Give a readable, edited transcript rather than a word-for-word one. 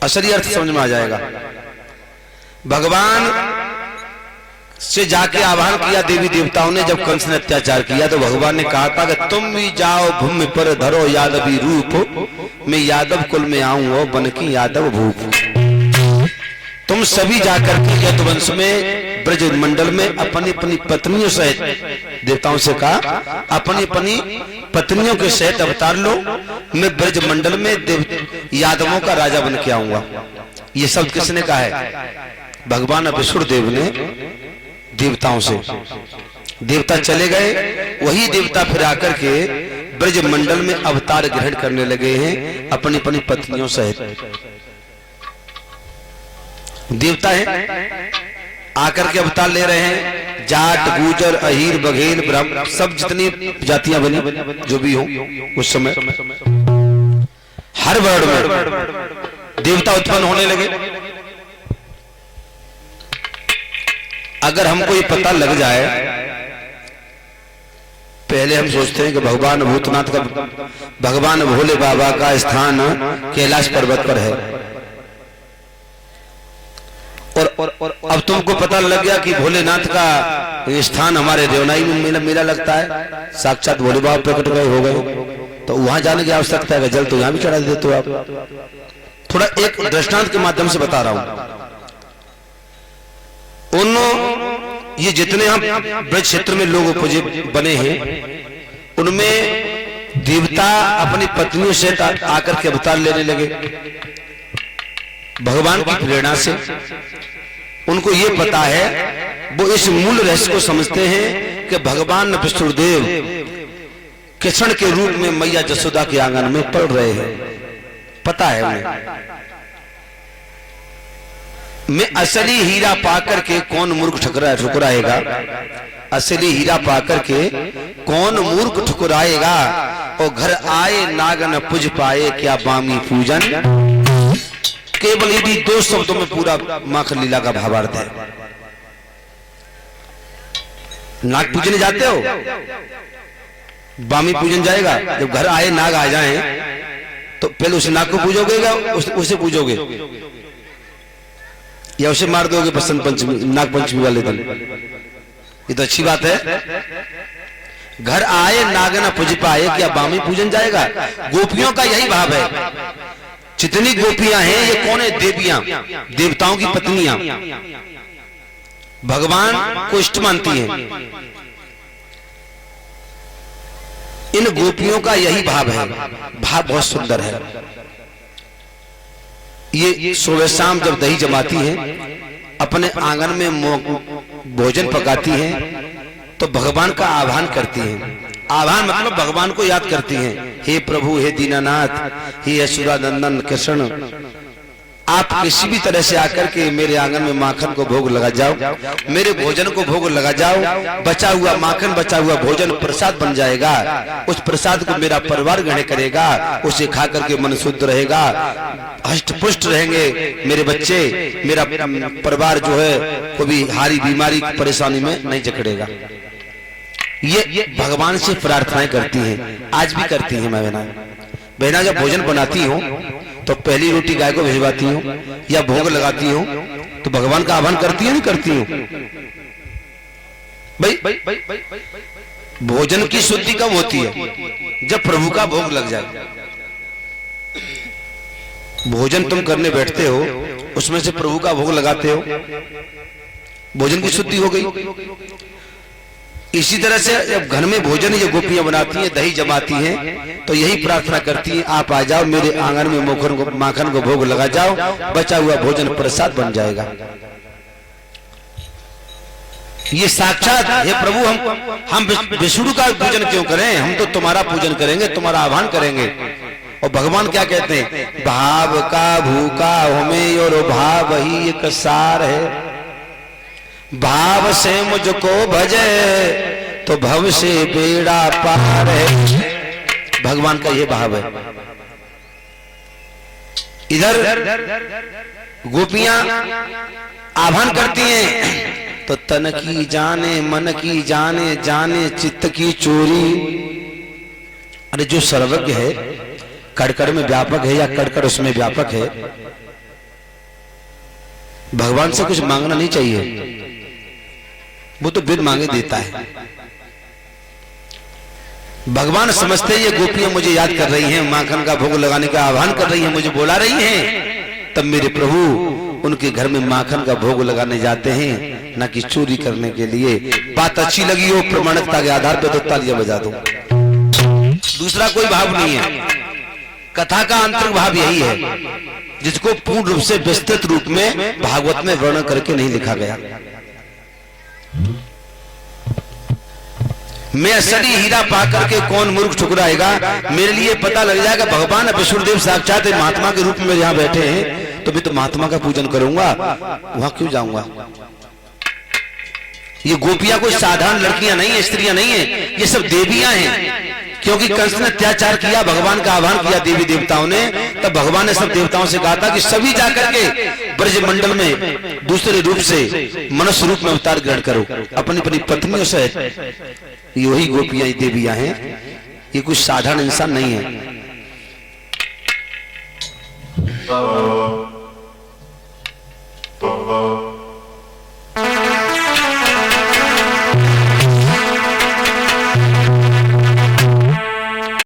असली अर्थ समझ में आ जाएगा। भगवान से जाके आह्वान किया देवी देवताओं ने, जब कंस ने अत्याचार किया तो भगवान ने कहा था कि तुम भी जाओ भूमि पर धरो यादवी रूप, मैं यादव कुल में आऊं और बन की यादव भूप। तुम सभी जाकर के यदुवंश में ब्रज मंडल में अपनी अपनी पत्नियों सहित, देवताओं से कहा अपनी अपनी पत्नियों के सहित अवतार लो, मैं ब्रज मंडल में यादवों का राजा बन के आऊंगा। ये शब्द किसने कहा है? भगवान विष्णु देव ने देवताओं से। देवता चले गए, वही देवता फिर आकर के ब्रज मंडल में अवतार ग्रहण करने लगे हैं अपनी अपनी पत्नियों सहित। देवता है आकर के अवतार ले रहे हैं, जाट गुजर अहीर बघेल ब्रह्म सब जितनी जातियां बनी जो भी हो उस समय हर वर्ड में देवता उत्पन्न होने लगे। अगर हमको ये पता लग जाए, पहले हम सोचते हैं कि भगवान भूतनाथ का, भगवान भोले बाबा का स्थान कैलाश पर्वत पर है, और अब तुमको पता लग गया कि भोलेनाथ का स्थान हमारे रेवनाई में मेला लगता है, साक्षात भोले बाबा प्रकट गए हो गए, तो वहां जाने की आवश्यकता है? जल तो यहां भी चढ़ा देते हो आप। थोड़ा एक दृष्टांत के माध्यम से बता रहा हूं। ये जितने हम ब्रज क्षेत्र में लोग उपजे बने हैं, उनमें देवता अपनी पत्नियों से आकर के अवतार लेने लगे भगवान की प्रेरणा से। उनको ये पता है, वो इस मूल रहस्य को समझते हैं कि भगवान विष्णुदेव कृष्ण के रूप में मैया जसोदा के आंगन में पड़ रहे हैं, पता है उन्हें। मैं असली हीरा पाकर के कौन मूर्ख ठुकराएगा, असली हीरा पाकर के कौन मूर्ख ठुकराएगा, और घर आए नागन पूज पाए क्या बामी पूजन। केवल यदि दो शब्दों में पूरा माखन लीला का भावार्थ है। नाग पूजने जाते हो, बामी पूजन जाएगा। जब घर आए नाग आ जाएं तो पहले उस नाग को पूजोगे या उसे पूजोगे, या उसे मार दोगे बसंत पंचमी नाग पंचमी वाले दिन? ये तो अच्छी बात है। घर आए नाग न पूज पाए क्या बामी पूजन जाएगा। गोपियों का यही भाव है। जितनी गोपियां हैं ये कौन है? देवियां, देवताओं की पत्नियां, भगवान को इष्ट मानती हैं। इन गोपियों का यही भाव है। भाव बहुत सुंदर है। ये सुबह शाम जब दही जमाती हैं, अपने आंगन में भोजन पकाती हैं, तो भगवान का आह्वान करती हैं। आह्वान मतलब भगवान को याद करती हैं। हे प्रभु, हे दीनानाथ, हे यशोदानंदन कृष्ण, आप किसी भी तरह से आकर के मेरे आंगन में माखन को भोग लगा जाओ, मेरे भोजन को भोग लगा जाओ। बचा हुआ माखन, बचा हुआ भोजन प्रसाद बन जाएगा। उस प्रसाद को मेरा परिवार ग्रहण करेगा, उसे खा करके मन शुद्ध रहेगा, हष्ट पुष्ट रहेंगे मेरे बच्चे, मेरा परिवार जो है कोई हारी बीमारी परेशानी में नहीं जकड़ेगा। ये भगवान से प्रार्थनाएं करती हैं, आज भी करती हैं। मैं बहना जब भोजन बनाती हूँ तो पहली रोटी गाय को भिजवाती हूँ या भोग लगाती हूँ, तो भगवान का आह्वान करती है नहीं करती हूँ? भाई भोजन की शुद्धि कब होती है? जब प्रभु का भोग लग जाए। भोजन तुम करने बैठते हो, उसमें से प्रभु का भोग लगाते हो, भोजन की शुद्धि हो गई। इसी तरह से जब घर में भोजन ये गोपियां बनाती हैं, दही जमाती हैं, तो यही प्रार्थना करती हैं, आप आ जाओ मेरे आंगन में माखन को भोग लगा जाओ, बचा हुआ भोजन प्रसाद बन जाएगा। ये साक्षात हे प्रभु, हम विष्णु का पूजन क्यों करें? हम तो तुम्हारा पूजन करेंगे, तुम्हारा आह्वान करेंगे। और भगवान क्या कहते हैं? भाव का भूखा होमे और भाव ही एक सार है। भाव से मुझको भजे तो भव से बेड़ा पार है। भगवान का ये भाव है। इधर गोपियां आह्वान करती हैं तो तन की जाने मन की जाने, जाने चित्त की चोरी। अरे जो सर्वज्ञ है, कड़कड़ में व्यापक है या कड़कड़ उसमें व्यापक है, भगवान से कुछ मांगना नहीं चाहिए, वो तो बिन मांगे देता है। भगवान समझते ये गोपियां मुझे याद कर रही हैं, माखन का भोग लगाने का आह्वान कर रही हैं, मुझे बुला रही हैं, तब मेरे प्रभु उनके घर में माखन का भोग लगाने जाते हैं, ना कि चोरी करने के लिए। बात अच्छी लगी हो प्रमाणिकता के आधार पर तो तालियां बजा दो, दूसरा कोई भाव नहीं है। कथा का आंतरिक भाव यही है, जिसको पूर्ण रूप से विस्तृत रूप में भागवत में वर्णन करके नहीं लिखा गया। मैं असली हीरा पा करके कौन मूर्ख ठुकराएगा, मेरे लिए पता लग जाएगा भगवान विष्णुदेव साक्षात महात्मा के रूप में यहाँ बैठे हैं, तो मैं तो महात्मा का पूजन करूंगा, वहां क्यों जाऊंगा। ये गोपियां कोई साधारण लड़कियां नहीं है, स्त्रियां नहीं है, ये सब देवियां हैं। क्योंकि कंस ने अत्याचार किया, भगवान का आह्वान किया देवी देवताओं ने, तब भगवान ने सब देवताओं से कहा था कि सभी जाकर के ब्रज मंडल में दूसरे रूप से मनुष्य रूप में अवतार ग्रहण करो अपनी अपनी पत्नियों से। यही गोपियां देवियां हैं, ये कुछ साधारण इंसान नहीं है।